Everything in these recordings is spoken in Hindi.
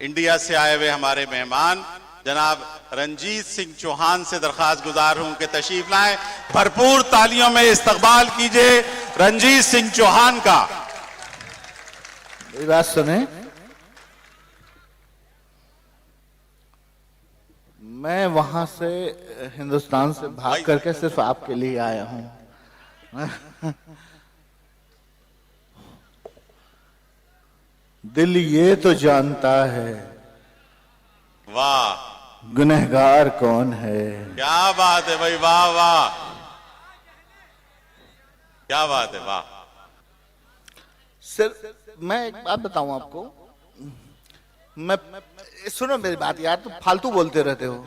इंडिया से आए हुए हमारे मेहमान जनाब रंजीत सिंह चौहान से दरखास्त गुजार हूं कि तशरीफ लाएं। भरपूर तालियों में इस्तकबाल कीजिए रंजीत सिंह चौहान का। मेरी बात सुने, मैं वहां से हिंदुस्तान से भाग करके सिर्फ आपके लिए आया हूं। दिल ये तो जानता है वाह, गुनहगार कौन है। क्या बात है भाई, वाह वाह, क्या बात है, वाह। सिर्फ मैं एक बात बताऊं आपको, मैं सुनो मेरी बात यार, तुम फालतू बोलते रहते हो,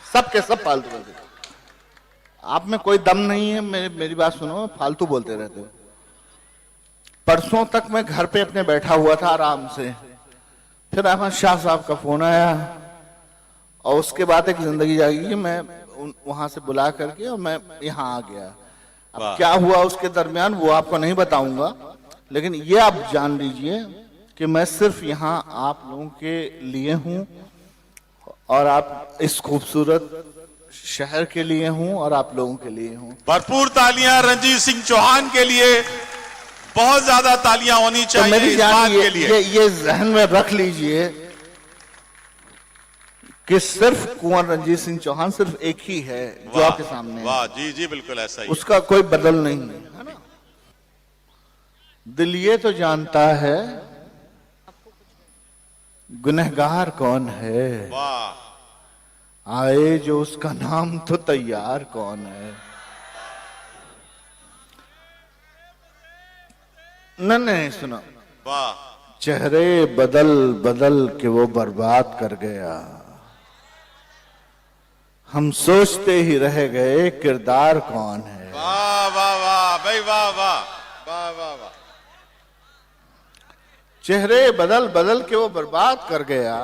सब के सब फालतू बोलते हो। आप में कोई दम नहीं है, मेरी बात सुनो, फालतू बोलते रहते हो। परसों तक मैं घर पे अपने बैठा हुआ था आराम से, फिर अहमद शाह साहब का फोन आया और उसके बाद एक जिंदगी जागी, मैं वहां से बुला करके और मैं यहाँ आ गया। अब क्या हुआ उसके दरमियान वो आपको नहीं बताऊंगा, लेकिन ये आप जान लीजिए कि मैं सिर्फ यहाँ आप लोगों के लिए हूँ और आप इस खूबसूरत शहर के लिए हूँ और आप लोगों के लिए हूँ। भरपूर तालियां रंजीत सिंह चौहान के लिए, बहुत ज्यादा तालियां होनी चाहिए तो मेरी इस बात के लिए। ये जहन में रख लीजिए कि सिर्फ कुंवर रंजीत सिंह चौहान सिर्फ एक ही है जो आपके सामने है। वाह, जी जी बिल्कुल ऐसा ही, उसका कोई बदल नहीं है ना। दिल ये तो जानता है गुनहगार कौन है, वाह, आए जो उसका नाम तो तैयार कौन है। नहीं सुनो, वाह, चेहरे बदल बदल के वो बर्बाद कर गया, हम सोचते ही रह गए किरदार कौन है। वाह वाह वाह भाई, वाह वाह वाह वाह वाह। चेहरे बदल बदल के वो बर्बाद कर गया,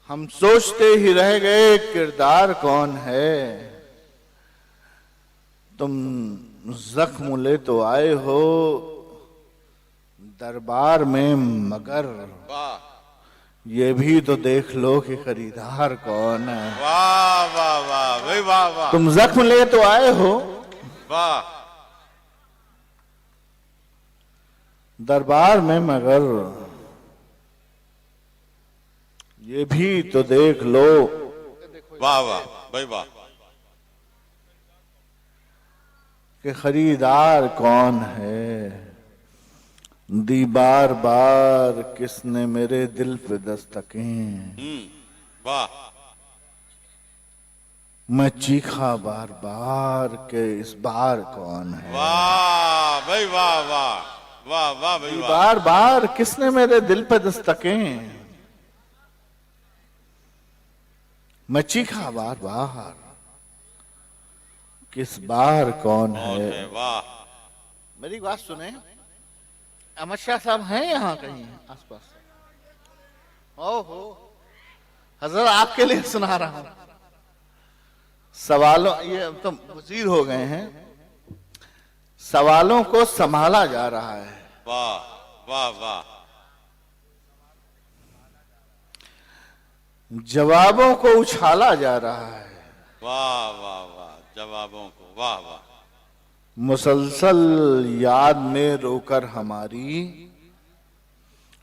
हम सोचते ही रह गए किरदार कौन है। तुम जख्म ले तो आए हो दरबार में, मगर ये भी तो देख लो कि खरीदार कौन है। वाह वाह वाह भाई, वाह वाह। तुम जख्म ले तो आए हो वाह, दरबार में, मगर ये भी तो देख लो। वाह वाह भाई, वाह, कि खरीदार कौन है। दी बार बार किसने मेरे दिल पे दस्तकें, वाह, मैं चीखा बार बार के इस बार कौन है। वाह भाई, वाह वाह वाह वाह भाई, वाह। बार बार किसने मेरे दिल पे दस्तकें, मैं चीखा बार बार किस बार कौन है। वाह, मेरी बात सुने, अहमद शाह साहब हैं यहाँ कहीं आसपास? ओहो, हजरत आपके लिए सुना रहा हूं। सवालों, ये तो वजीर हो गए हैं, सवालों को संभाला जा रहा है। वाह वाह वाह, जवाबों को उछाला जा रहा है। वाह वाह वाह, जवाबों को, वाह वाह। मुसलसल याद में रोकर हमारी,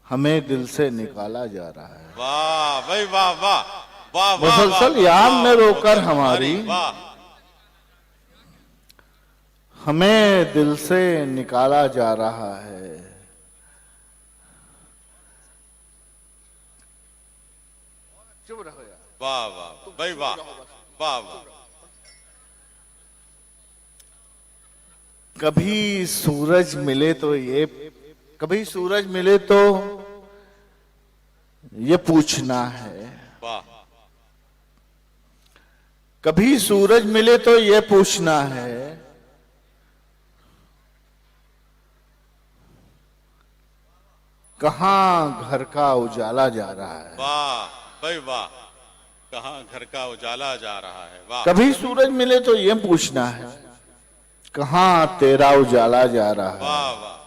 हमें दिल से निकाला जा रहा है। वाह भाई, वाह वाह वाह, मुसलसल याद में रोकर हमारी, वाह, हमें दिल से निकाला जा रहा है। चुप रहो यार। वाह वाह भाई, वाह वाह वाह। कभी सूरज मिले तो ये, कभी सूरज मिले तो ये पूछना है। वाह, कभी सूरज मिले तो ये पूछना है, कहां घर का उजाला जा रहा है। वाह भाई, वाह, कहां घर का उजाला जा रहा है। वाह, कभी सूरज मिले तो ये पूछना है, कहां तेरा उजाला जा रहा है। वाह वाह,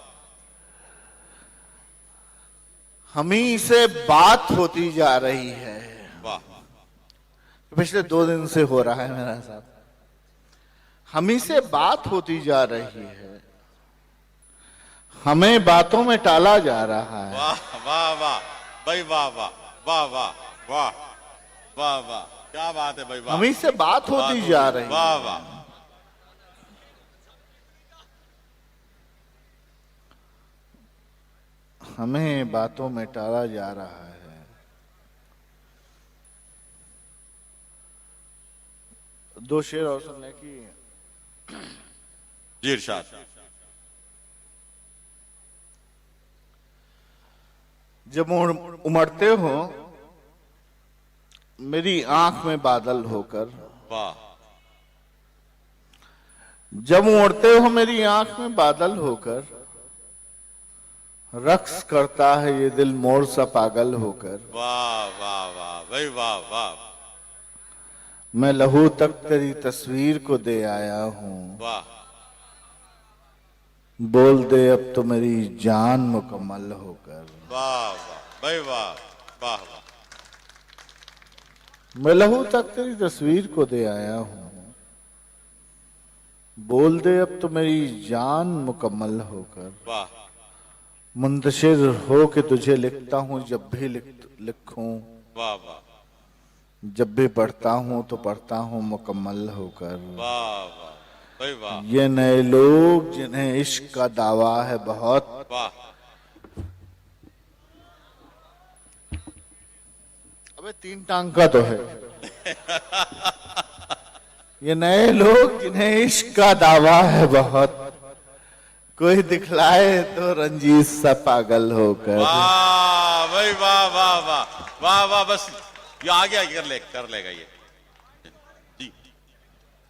हमी से बात होती जा रही है। वाह पिछले 2 दिन से हो रहा है मेरा साथ। हमी से बात होती जा रही है, हमें बातों में टाला जा रहा है। वाह वाह वाह भाई, वाह वाह वाह वाह वाह वाह वाह, क्या बात है भाई, वाह। हमी से बात होती जा रही है, वाह वाह। हमें बातों में टाला जा रहा है। दो शेर और सुनने की। जी इरशाद। जब उमड़ते हो मेरी आंख में बादल होकर, वाह। जब उमड़ते हो मेरी आंख में बादल होकर, रक्स करता है ये दिल मोर सा पागल होकर। वाह वाह वाह भाई, वाह वाह मैं लहू तक तेरी तस्वीर को दे आया हूं, वाह। बोल दे अब तो मेरी जान मुकम्मल होकर। वाह वाह भाई, वाह वाह वाह। मैं लहू तक तेरी तस्वीर को दे आया हूं, बोल दे अब तो मेरी जान मुकम्मल होकर। वाह मुंतशिर हो के तुझे लिखता हूं जब भी लिखूं, वाह वाह जब भी पढ़ता हूं तो पढ़ता हूं मुकम्मल होकर। वाह वाह भाई, वाह ये नए लोग जिन्हें इश्क का दावा है बहुत, वाह। अबे 3 टांग का तो है। ये नए लोग जिन्हें इश्क का दावा है बहुत, कोई दिखलाए तो रंजीत सा पागल होकर। वाह भाई, वाह वाह वाह वाह वाह। बस ये आ गया, कर लेगा ये। जी